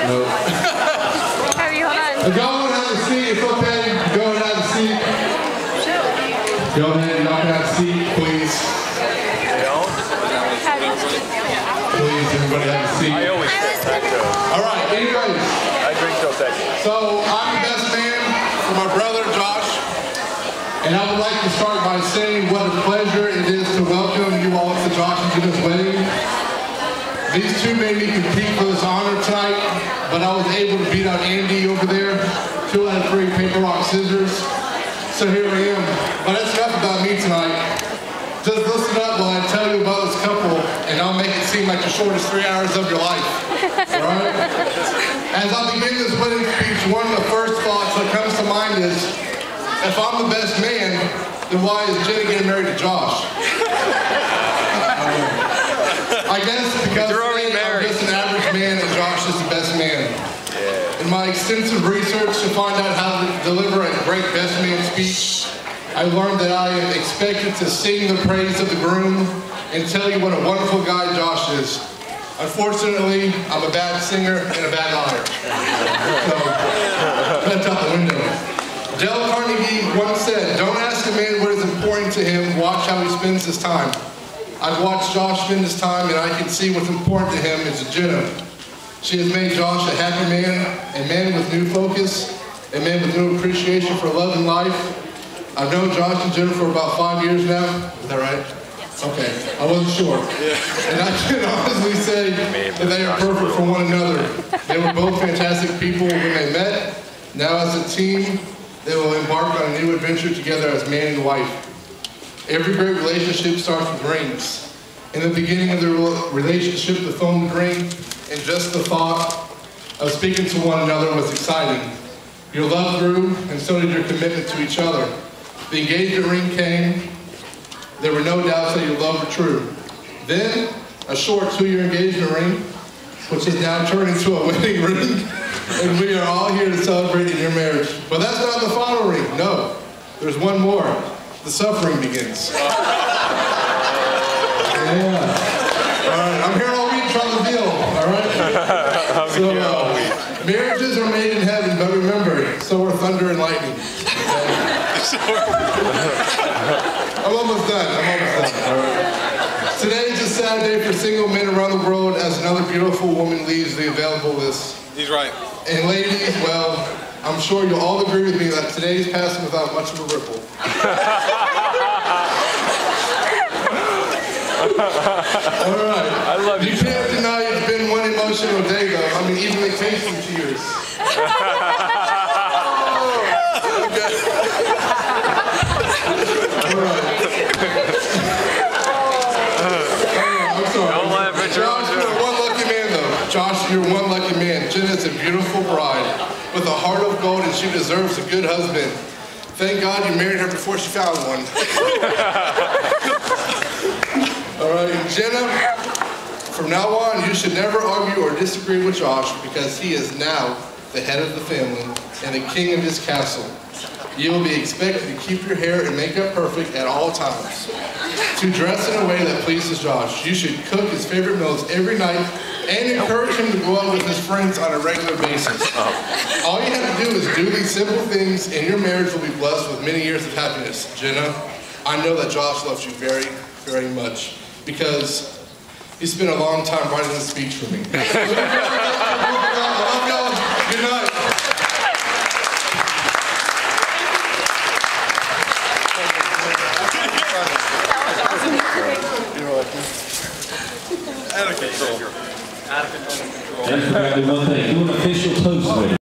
No. Harry, hold on. If y'all want to have a seat, it's okay. Go and have a seat. Go ahead, y'all can have a seat, please. Please, everybody have a seat. I always drink Petco. All right, anyways. I drink Dos Equis. So, I'm the best man for my brother, Josh. And I would like to start by saying what a pleasure it is to welcome you all to Josh and Jenna's wedding. These two made me compete for this honor tonight, but I was able to beat out Andy over there. 2 out of 3 paper, rock, scissors. So here I am. But that's enough about me tonight. Just listen up while I tell you about this couple, and I'll make it seem like the shortest 3 hours of your life. Alright? As I begin this wedding speech, one of the first thoughts that comes to mind is, if I'm the best man, then why is Jenna getting married to Josh? I guess because today I'm just an average man and Josh is the best man. In my extensive research to find out how to deliver a great best man speech, I learned that I am expected to sing the praise of the groom and tell you what a wonderful guy Josh is. Unfortunately, I'm a bad singer and a bad liar. So, that's out the window. Dale Carnegie once said, don't ask a man what is important to him, watch how he spends his time. I've watched Josh spend his time and I can see what's important to him is Jenna. She has made Josh a happy man, a man with new focus, a man with new appreciation for love and life. I've known Josh and Jenna for about 5 years now. Is that right? Yes. Okay, I wasn't sure. Yeah. And I can honestly say that they are perfect for one another. They were both fantastic people when they met. Now as a team, they will embark on a new adventure together as man and wife. Every great relationship starts with rings. In the beginning of the relationship, the phone would ring, and just the thought of speaking to one another was exciting. Your love grew, and so did your commitment to each other. The engagement ring came. There were no doubts that your love were true. Then, a short 2-year engagement ring, which has now turned into a wedding ring, and we are all here to celebrate in your marriage. But that's not the final ring, no. There's one more. The suffering begins. Yeah. All right, I'm here all week trying to deal, all right? So, marriages are made in heaven, but remember, so are thunder and lightning. Okay? I'm almost done, all right? Today is a sad day for single men around the world as another beautiful woman leaves the available list. He's right. And ladies, well, I'm sure you'll all agree with me that today's passing without much of a ripple. All right. I love you. You can't deny it's been one emotional day, though. I mean, even the taste of tears. All right. I'm sorry. Don't laugh at Josh, you're one lucky man, though. Josh, you're one lucky man. Jenna's a beautiful bride with a heart of gold, and she deserves a good husband. Thank God you married her before she found one. All right, Jenna, from now on, you should never argue or disagree with Josh because he is now the head of the family and the king of his castle. You will be expected to keep your hair and makeup perfect at all times. To dress in a way that pleases Josh, you should cook his favorite meals every night and encourage him to go out with his friends on a regular basis. All you have to do is do these simple things and your marriage will be blessed with many years of happiness. Jenna, I know that Josh loves you very, very much because he spent a long time writing this speech for me. I love y'all. Good night. Out of control. Don't forget one thing, do an official toast with it.